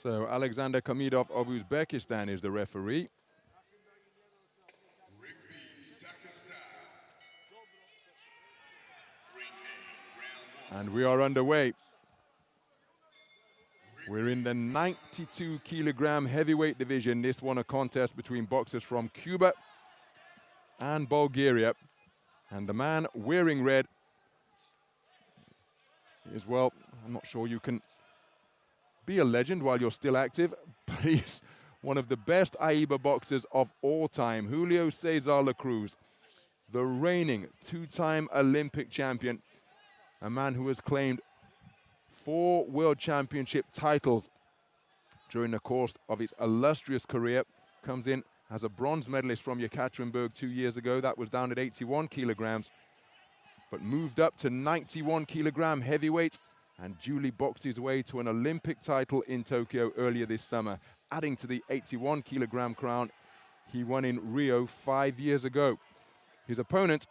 So Alexander Kamidov of Uzbekistan is the referee. And we are underway. We're in the 92 kilogram heavyweight division. This one a contest between boxers from Cuba and Bulgaria. And the man wearing red is, well, I'm not sure you can be a legend while you're still active, but he's one of the best AIBA boxers of all time. Julio César Cruz, the reigning two-time Olympic champion, a man who has claimed 4 world championship titles during the course of his illustrious career. Comes in as a bronze medalist from Yekaterinburg 2 years ago. That was down at 81 kilograms, but moved up to 91 kilogram heavyweight and duly boxed his way to an Olympic title in Tokyo earlier this summer, adding to the 81 kilogram crown he won in Rio 5 years ago. His opponent,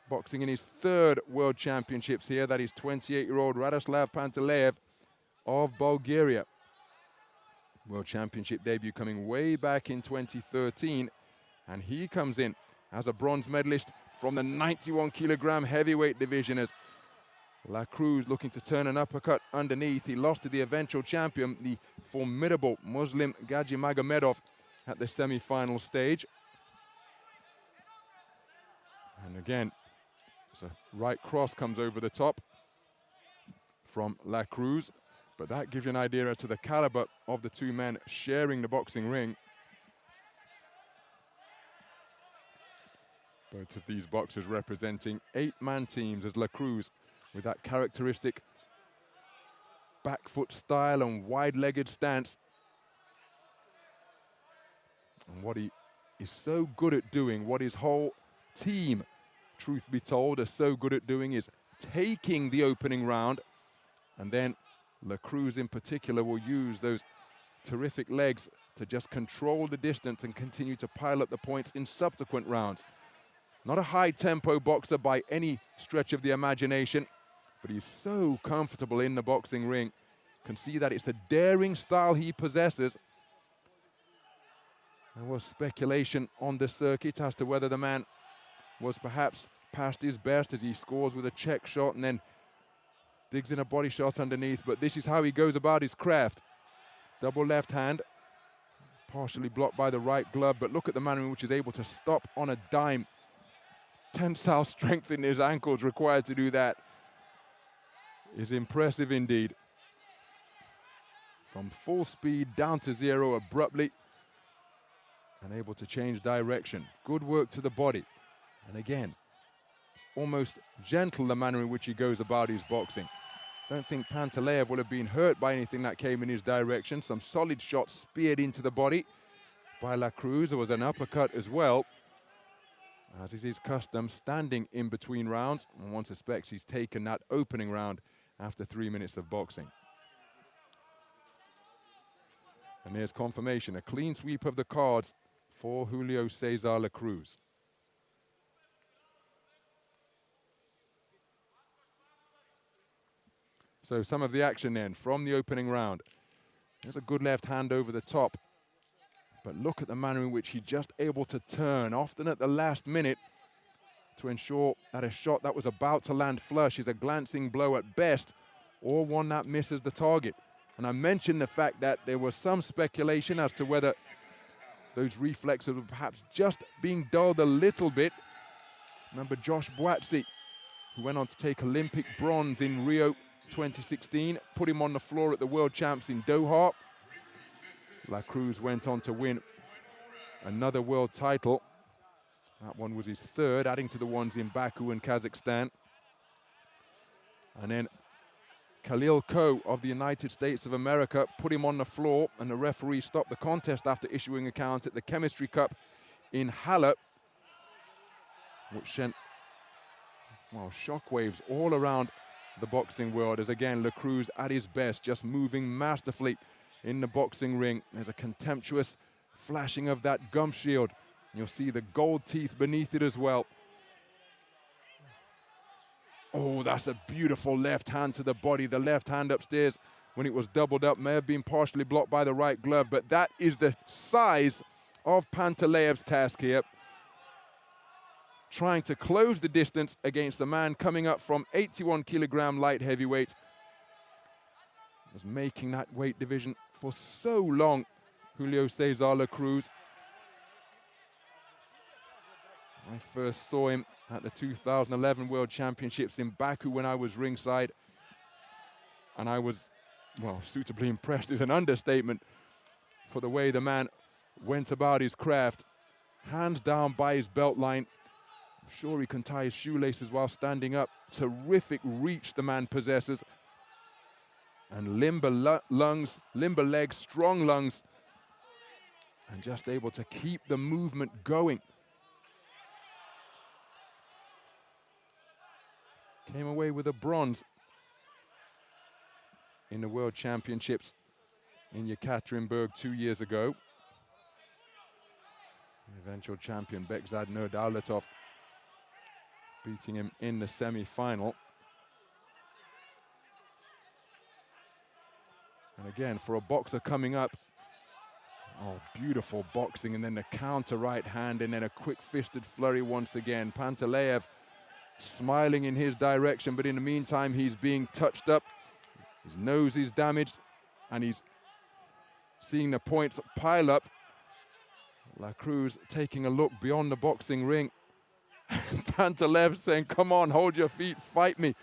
boxing in his 3rd world championships here, that is 28-year-old Radoslav Pantaleev of Bulgaria. World championship debut coming way back in 2013, and he comes in as a bronze medalist from the 91 kilogram heavyweight division as Cruz looking to turn an uppercut underneath. He lost to the eventual champion, the formidable Muslim Gadzhimagomedov, at the semi-final stage. And again, so right cross comes over the top from Cruz, but that gives you an idea as to the caliber of the two men sharing the boxing ring. Both of these boxers representing 8-man teams, as Cruz, with that characteristic back foot style and wide-legged stance. And what he is so good at doing, what his whole team, truth be told, are so good at doing, is taking the opening round, and then Cruz in particular will use those terrific legs to just control the distance and continue to pile up the points in subsequent rounds. Not a high-tempo boxer by any stretch of the imagination, but he's so comfortable in the boxing ring. Can see that it's a daring style he possesses. There was speculation on the circuit as to whether the man was perhaps past his best as he scores with a check shot and then digs in a body shot underneath, but this is how he goes about his craft. Double left hand, partially blocked by the right glove, but look at the manner in which he's able to stop on a dime. Tensile strength in his ankles required to do that is impressive indeed. From full speed down to 0 abruptly and able to change direction. Good work to the body. And again, almost gentle the manner in which he goes about his boxing. Don't think Pantaleev will have been hurt by anything that came in his direction. Some solid shots speared into the body by Cruz. There was an uppercut as well, as is his custom, standing in between rounds. And one suspects he's taken that opening round after 3 minutes of boxing. And there's confirmation, a clean sweep of the cards for Julio César Cruz. So some of the action then from the opening round. There's a good left hand over the top. But look at the manner in which he's just able to turn, often at the last minute, to ensure that a shot that was about to land flush is a glancing blow at best, or one that misses the target. And I mentioned the fact that there was some speculation as to whether those reflexes were perhaps just being dulled a little bit. Remember Josh Boatzy, who went on to take Olympic bronze in Rio 2016, put him on the floor at the World Champs in Doha. Cruz went on to win another world title. That one was his 3rd, adding to the ones in Baku and Kazakhstan. And then Khalil Ko of the United States of America put him on the floor, and the referee stopped the contest after issuing a count at the Chemistry Cup in Halle, which sent, well, shockwaves all around the boxing world, as again Cruz at his best, just moving masterfully in the boxing ring. There's a contemptuous flashing of that gum shield. You'll see the gold teeth beneath it as well. Oh, that's a beautiful left hand to the body. The left hand upstairs when it was doubled up, may have been partially blocked by the right glove, but that is the size of Pantaleev's task here. Trying to close the distance against the man coming up from 81 kilogram light heavyweight. Was making that weight division for so long, Julio César Cruz. I first saw him at the 2011 World Championships in Baku when I was ringside. And I was, well, suitably impressed is an understatement for the way the man went about his craft. Hands down by his belt line. I'm sure he can tie his shoelaces while standing up. Terrific reach the man possesses. And limber lungs, limber legs, strong lungs. And just able to keep the movement going. Came away with a bronze in the World Championships in Yekaterinburg 2 years ago. The eventual champion Bekzad Nurdaletov beating him in the semi-final. And again, for a boxer coming up, oh, beautiful boxing, and then the counter right hand, and then a quick-fisted flurry once again. Pantaleev smiling in his direction, but in the meantime, he's being touched up. His nose is damaged, and he's seeing the points pile up. Cruz taking a look beyond the boxing ring. Pantaleev saying, come on, hold your feet, fight me.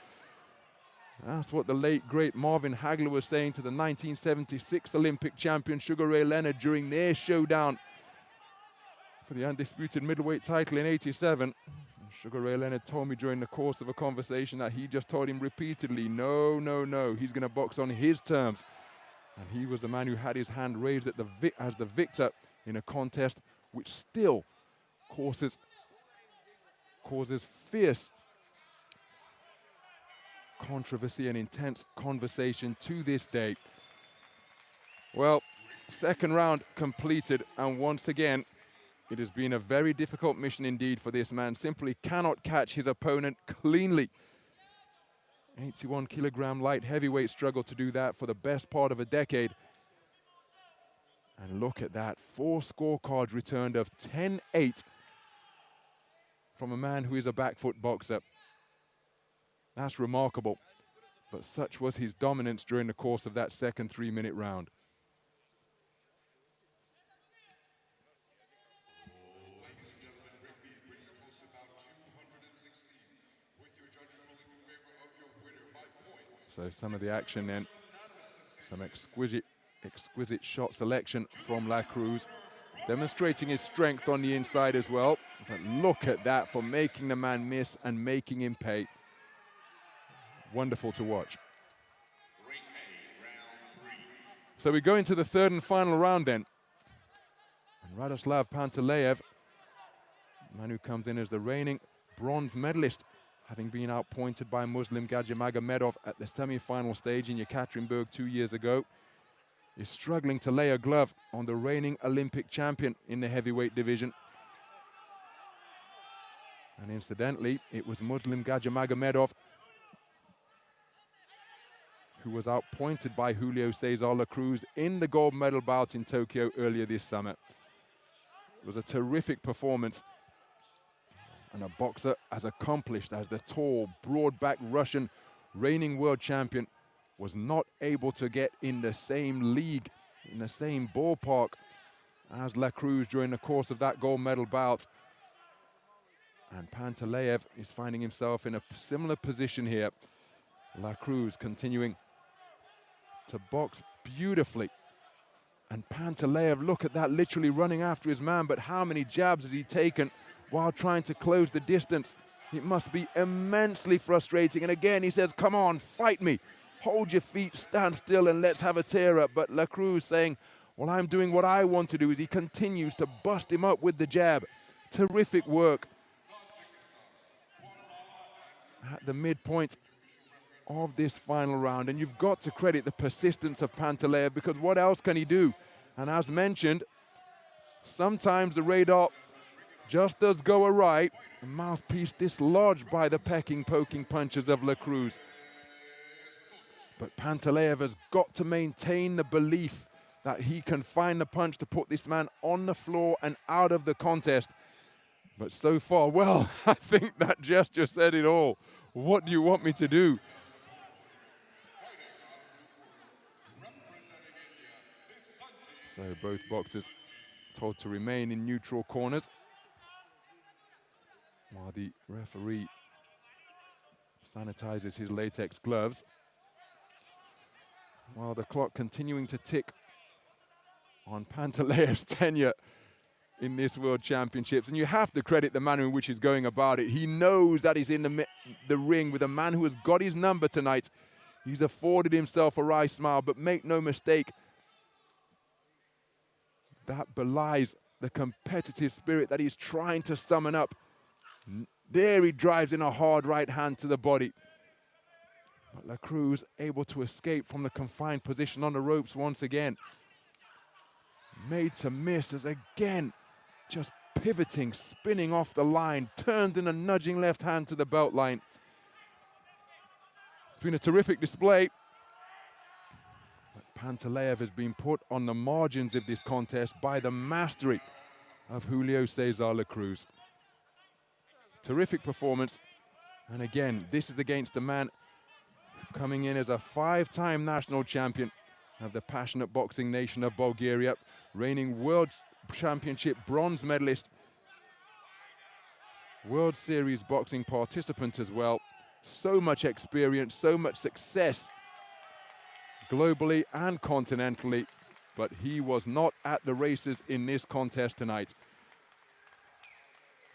That's what the late, great Marvin Hagler was saying to the 1976 Olympic champion Sugar Ray Leonard during their showdown for the undisputed middleweight title in '87. Sugar Ray Leonard told me during the course of a conversation that he just told him repeatedly, no, no, no, he's going to box on his terms. And he was the man who had his hand raised at as the victor in a contest which still causes fierce controversy and intense conversation to this day. Well, second round completed, and once again, it has been a very difficult mission indeed for this man. Simply cannot catch his opponent cleanly. 81 kilogram light heavyweight struggled to do that for the best part of a decade. And look at that, 4 scorecards returned of 10-8 from a man who is a back foot boxer. That's remarkable, but such was his dominance during the course of that second 3-minute round. So some of the action then, some exquisite shot selection from Cruz, demonstrating his strength on the inside as well. But look at that for making the man miss and making him pay. Wonderful to watch. So we go into the third and final round then. And Radoslav Pantaleev, man who comes in as the reigning bronze medalist, having been outpointed by Muslim Gadjimagomedov at the semi-final stage in Yekaterinburg 2 years ago, is struggling to lay a glove on the reigning Olympic champion in the heavyweight division. And incidentally, it was Muslim Gadjimagomedov who was outpointed by Julio César Cruz in the gold medal bout in Tokyo earlier this summer. It was a terrific performance, and a boxer as accomplished as the tall, broad-backed Russian reigning world champion was not able to get in the same league, in the same ballpark as Cruz during the course of that gold medal bout. And Pantaleev is finding himself in a similar position here. Cruz continuing to box beautifully. And Pantaleev, look at that, literally running after his man, but how many jabs has he taken while trying to close the distance? It must be immensely frustrating. And again, he says, come on, fight me. Hold your feet, stand still, and let's have a tear-up. But Cruz saying, well, I'm doing what I want to do, as he continues to bust him up with the jab. Terrific work. At the midpoint of this final round, and you've got to credit the persistence of Pantaleev, because what else can he do? And as mentioned, sometimes the radar just does go awry. The mouthpiece dislodged by the pecking, poking punches of Cruz. But Pantaleev has got to maintain the belief that he can find the punch to put this man on the floor and out of the contest. But so far, well, I think that gesture said it all. What do you want me to do? So both boxers told to remain in neutral corners, while the referee sanitizes his latex gloves. While the clock continuing to tick on Pantaleev's tenure in this World Championships. And you have to credit the manner in which he's going about it. He knows that he's in the ring with a man who has got his number tonight. He's afforded himself a wry smile, but make no mistake, that belies the competitive spirit that he's trying to summon up. There he drives in a hard right hand to the body. But Cruz able to escape from the confined position on the ropes once again. Made to miss as again, just pivoting, spinning off the line, turned in a nudging left hand to the belt line. It's been a terrific display. But Pantaleev has been put on the margins of this contest by the mastery of Julio César Cruz. Terrific performance. And again, this is against a man coming in as a 5-time national champion of the passionate boxing nation of Bulgaria, reigning World Championship bronze medalist, World Series boxing participant as well. So much experience, so much success globally and continentally, but he was not at the races in this contest tonight.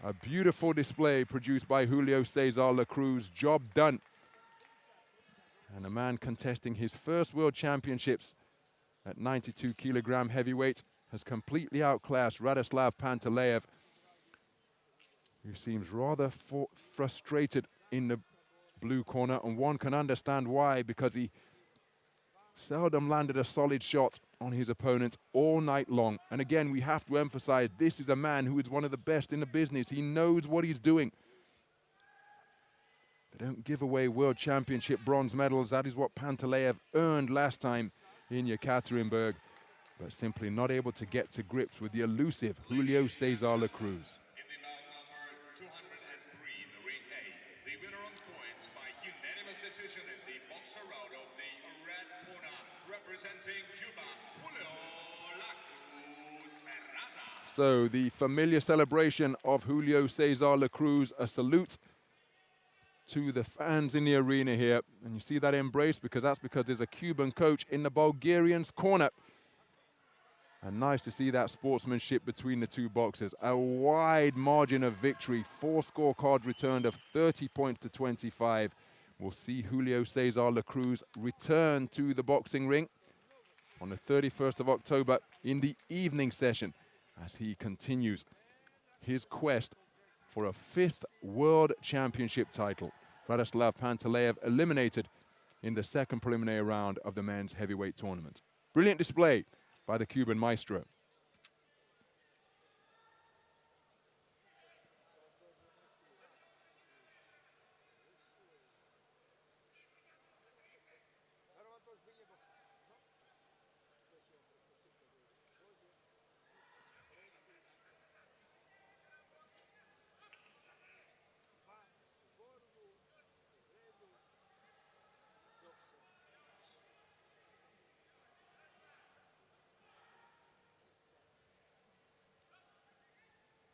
A beautiful display produced by Julio César Cruz, job done. And a man contesting his first World Championships at 92 kilogram heavyweight has completely outclassed Radoslav Pantaleev, who seems rather frustrated in the blue corner, and one can understand why, because he seldom landed a solid shot on his opponent all night long. And again, we have to emphasize, this is a man who is one of the best in the business. He knows what he's doing. They don't give away World Championship bronze medals. That is what Pantaleev earned last time in Yekaterinburg, but simply not able to get to grips with the elusive Julio César Cruz. In the bout number 203, the ring A, the winner on points by unanimous decision in the boxer round of the red corner, representing Cuba, Julio Cruz. So the familiar celebration of Julio César Cruz, a salute to the fans in the arena here. And you see that embrace, because there's a Cuban coach in the Bulgarians' corner. And nice to see that sportsmanship between the two boxers. A wide margin of victory, 4 scorecards returned of 30 points to 25. We'll see Julio César Cruz return to the boxing ring on the 31st of October in the evening session as he continues his quest for a 5th World Championship title. Radoslav Pantaleev eliminated in the second preliminary round of the men's heavyweight tournament. Brilliant display by the Cuban maestro.